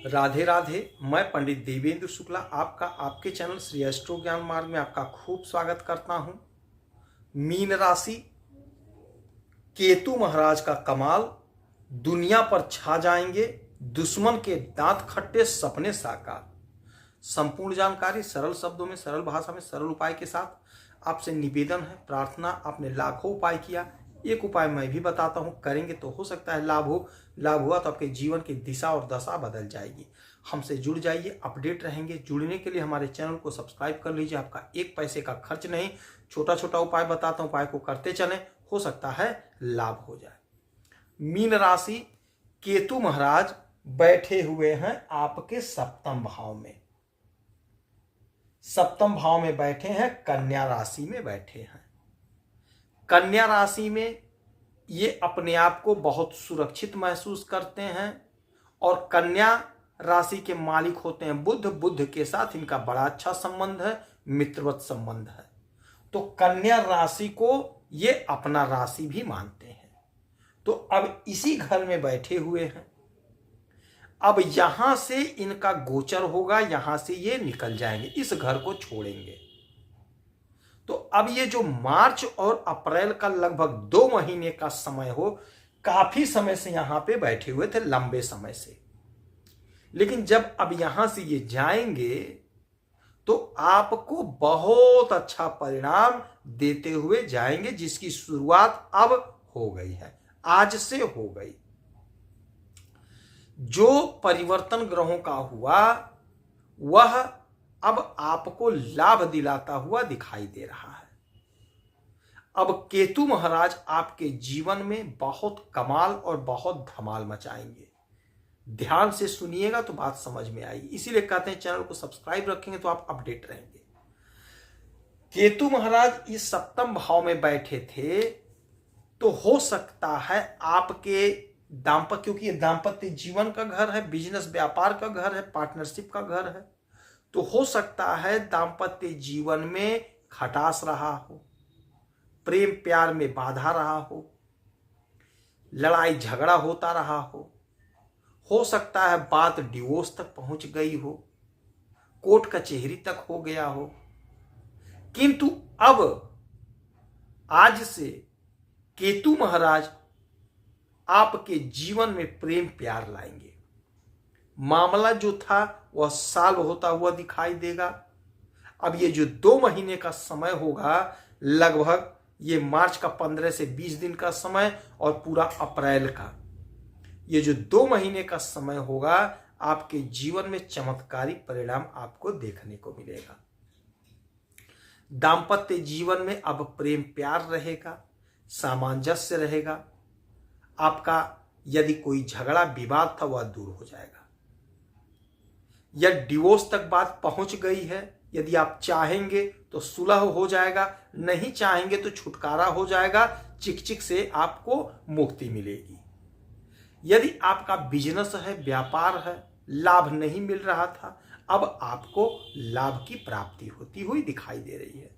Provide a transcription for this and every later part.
राधे राधे। मैं पंडित देवेंद्र शुक्ला आपका आपके चैनल श्री एस्ट्रो ज्ञान मार्ग में आपका खूब स्वागत करता हूं। मीन राशि, केतु महाराज का कमाल, दुनिया पर छा जाएंगे, दुश्मन के दांत खट्टे, सपने साकार। संपूर्ण जानकारी सरल शब्दों में, सरल भाषा में, सरल उपाय के साथ आपसे निवेदन है, प्रार्थना। आपने लाखों उपाय किया, एक उपाय मैं भी बताता हूं, करेंगे तो हो सकता है लाभ हो। लाभ हुआ तो आपके जीवन की दिशा और दशा बदल जाएगी। हमसे जुड़ जाइए, अपडेट रहेंगे। जुड़ने के लिए हमारे चैनल को सब्सक्राइब कर लीजिए, आपका एक पैसे का खर्च नहीं। छोटा छोटा उपाय बताता हूं, उपाय को करते चलें, हो सकता है लाभ हो जाए। मीन राशि, केतु महाराज बैठे हुए हैं आपके सप्तम भाव में। सप्तम भाव में बैठे हैं, कन्या राशि में बैठे हैं। कन्या राशि में ये अपने आप को बहुत सुरक्षित महसूस करते हैं और कन्या राशि के मालिक होते हैं बुध। बुध के साथ इनका बड़ा अच्छा संबंध है, मित्रवत संबंध है। तो कन्या राशि को ये अपना राशि भी मानते हैं। तो अब इसी घर में बैठे हुए हैं। अब यहां से इनका गोचर होगा, यहां से ये निकल जाएंगे, इस घर को छोड़ेंगे। तो अब ये जो मार्च और अप्रैल का लगभग 2 महीने का समय हो, काफी समय से यहां पे बैठे हुए थे, लंबे समय से। लेकिन जब अब यहां से ये जाएंगे तो आपको बहुत अच्छा परिणाम देते हुए जाएंगे, जिसकी शुरुआत अब हो गई है, आज से हो गई। जो परिवर्तन ग्रहों का हुआ वह अब आपको लाभ दिलाता हुआ दिखाई दे रहा है। अब केतु महाराज आपके जीवन में बहुत कमाल और बहुत धमाल मचाएंगे। ध्यान से सुनिएगा तो बात समझ में आएगी। इसीलिए कहते हैं चैनल को सब्सक्राइब रखेंगे तो आप अपडेट रहेंगे। केतु महाराज इस सप्तम भाव में बैठे थे तो हो सकता है आपके दाम्पत्य, क्योंकि ये दाम्पत्य जीवन का घर है, बिजनेस व्यापार का घर है, पार्टनरशिप का घर है, तो हो सकता है दाम्पत्य जीवन में खटास रहा हो, प्रेम प्यार में बाधा रहा हो, लड़ाई झगड़ा होता रहा हो सकता है बात डिवोर्स तक पहुंच गई हो, कोर्ट कचहरी तक हो गया हो। किंतु अब आज से केतु महाराज आपके जीवन में प्रेम प्यार लाएंगे। मामला जो था वह सॉल्व होता हुआ दिखाई देगा। अब ये जो 2 महीने का समय होगा, लगभग ये मार्च का 15 से 20 दिन का समय और पूरा अप्रैल का, ये जो 2 महीने का समय होगा, आपके जीवन में चमत्कारी परिणाम आपको देखने को मिलेगा। दाम्पत्य जीवन में अब प्रेम प्यार रहेगा, सामंजस्य रहेगा। आपका यदि कोई झगड़ा विवाद था वह दूर हो जाएगा। या डिवोर्स तक बात पहुंच गई है, यदि आप चाहेंगे तो सुलह हो जाएगा, नहीं चाहेंगे तो छुटकारा हो जाएगा, चिक से आपको मुक्ति मिलेगी। यदि आपका बिजनेस है, व्यापार है, लाभ नहीं मिल रहा था, अब आपको लाभ की प्राप्ति होती हुई दिखाई दे रही है।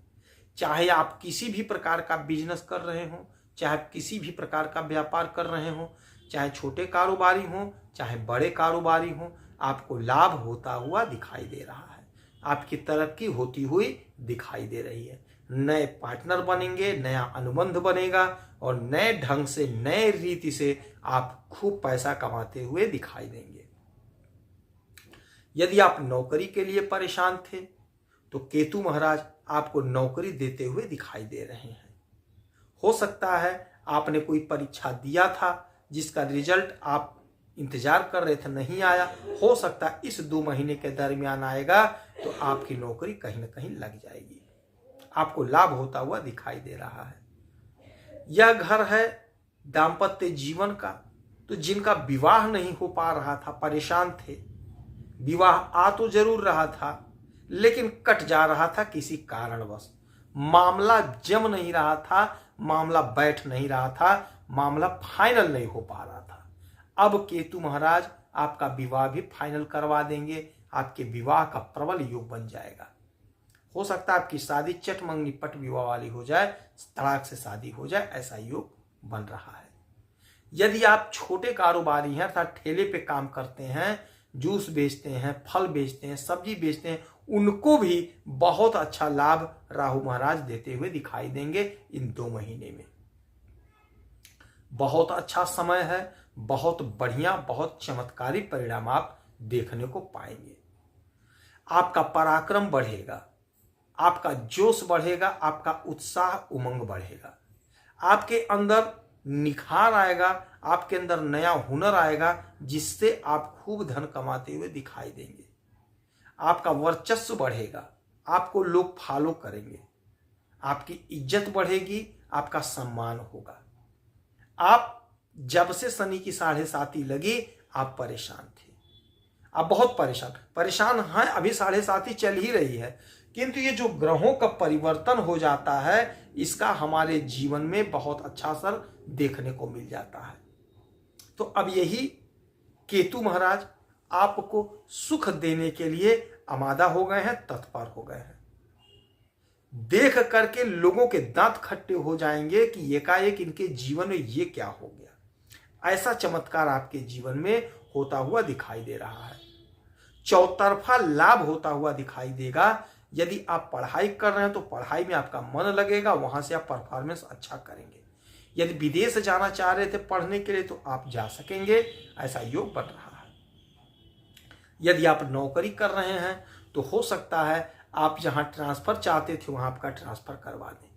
चाहे आप किसी भी प्रकार का बिजनेस कर रहे हो, चाहे किसी भी प्रकार का व्यापार कर रहे हो, चाहे छोटे कारोबारी हो, चाहे बड़े कारोबारी हो, आपको लाभ होता हुआ दिखाई दे रहा है। आपकी तरक्की होती हुई दिखाई दे रही है। नए पार्टनर बनेंगे, नया अनुबंध बनेगा और नए ढंग से, नए रीति से आप खूब पैसा कमाते हुए दिखाई देंगे। यदि आप नौकरी के लिए परेशान थे तो केतु महाराज आपको नौकरी देते हुए दिखाई दे रहे हैं। हो सकता है आपने कोई परीक्षा दिया था जिसका रिजल्ट आप इंतजार कर रहे थे, नहीं आया, हो सकता है इस 2 महीने के दरमियान आएगा तो आपकी नौकरी कहीं ना कहीं लग जाएगी। आपको लाभ होता हुआ दिखाई दे रहा है। यह घर है दाम्पत्य जीवन का, तो जिनका विवाह नहीं हो पा रहा था, परेशान थे, विवाह आ तो जरूर रहा था लेकिन कट जा रहा था किसी कारणवश, मामला जम नहीं रहा था, मामला बैठ नहीं रहा था, मामला फाइनल नहीं हो पा रहा था। अब केतु महाराज आपका विवाह भी फाइनल करवा देंगे, आपके विवाह का प्रबल योग बन जाएगा। हो सकता है आपकी शादी चट मंगनी पट विवाह वाली हो जाए, तड़ाक से शादी हो जाए, ऐसा योग बन रहा है। यदि आप छोटे कारोबारी हैं अर्थात ठेले पे काम करते हैं जूस बेचते हैं, फल बेचते हैं, सब्जी बेचते हैं, उनको भी बहुत अच्छा लाभ राहु महाराज देते हुए दिखाई देंगे इन 2 महीने में। बहुत अच्छा समय है, बहुत बढ़िया, बहुत चमत्कारी परिणाम आप देखने को पाएंगे। आपका पराक्रम बढ़ेगा, आपका जोश बढ़ेगा, आपका उत्साह उमंग बढ़ेगा, आपके अंदर निखार आएगा, आपके अंदर नया हुनर आएगा, जिससे आप खूब धन कमाते हुए दिखाई देंगे। आपका वर्चस्व बढ़ेगा, आपको लोग फॉलो करेंगे, आपकी इज्जत बढ़ेगी, आपका सम्मान होगा। आप जब से शनि की 7.5 लगी आप परेशान थे, आप बहुत परेशान हैं, अभी 7.5 चल ही रही है, किंतु ये जो ग्रहों का परिवर्तन हो जाता है इसका हमारे जीवन में बहुत अच्छा असर देखने को मिल जाता है। तो अब यही केतु महाराज आपको सुख देने के लिए आमादा हो गए हैं, तत्पर हो गए हैं। देख करके लोगों के दांत खट्टे हो जाएंगे कि एकाएक इनके जीवन में ये क्या हो गया। ऐसा चमत्कार आपके जीवन में होता हुआ दिखाई दे रहा है। चौतरफा लाभ होता हुआ दिखाई देगा। यदि आप पढ़ाई कर रहे हैं तो पढ़ाई में आपका मन लगेगा, वहां से आप परफॉर्मेंस अच्छा करेंगे। यदि विदेश जाना चाह रहे थे पढ़ने के लिए तो आप जा सकेंगे, ऐसा योग बन रहा है। यदि आप नौकरी कर रहे हैं तो हो सकता है आप जहां ट्रांसफर चाहते थे वहां आपका ट्रांसफर करवा दें।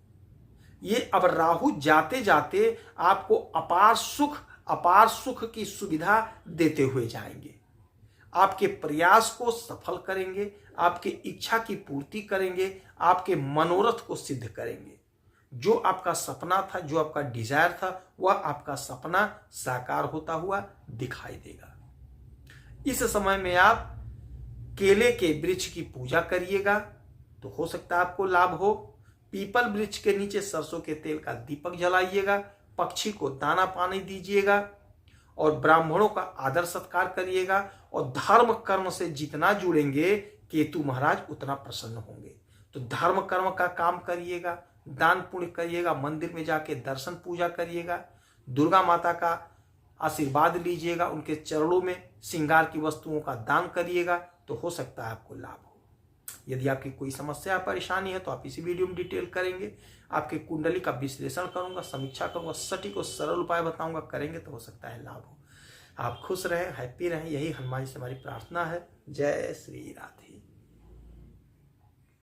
ये अब राहु जाते जाते आपको अपार सुख की सुविधा देते हुए जाएंगे। आपके प्रयास को सफल करेंगे, आपके इच्छा की पूर्ति करेंगे, आपके मनोरथ को सिद्ध करेंगे। जो आपका सपना था, जो आपका डिजायर था, वह आपका सपना साकार होता हुआ दिखाई देगा। इस समय में आप केले के वृक्ष की पूजा करिएगा तो हो सकता है आपको लाभ हो। पीपल वृक्ष के नीचे सरसों के तेल का दीपक जलाइएगा, पक्षी को दाना पानी दीजिएगा और ब्राह्मणों का आदर सत्कार करिएगा। और धर्म कर्म से जितना जुड़ेंगे केतु महाराज उतना प्रसन्न होंगे। तो धर्म कर्म का काम करिएगा, दान पुण्य करिएगा, मंदिर में जाके दर्शन पूजा करिएगा, दुर्गा माता का आशीर्वाद लीजिएगा, उनके चरणों में श्रृंगार की वस्तुओं का दान करिएगा तो हो सकता है आपको लाभ हो। यदि आपकी कोई समस्या परेशानी है तो आप इसी वीडियो में डिटेल करेंगे। आपके कुंडली का विश्लेषण करूंगा, समीक्षा करूंगा, सटीक और सरल उपाय बताऊंगा, करेंगे तो हो सकता है लाभ हो। आप खुश रहें, हैप्पी रहें, यही हनुमान जी से हमारी प्रार्थना है। जय श्री राधे।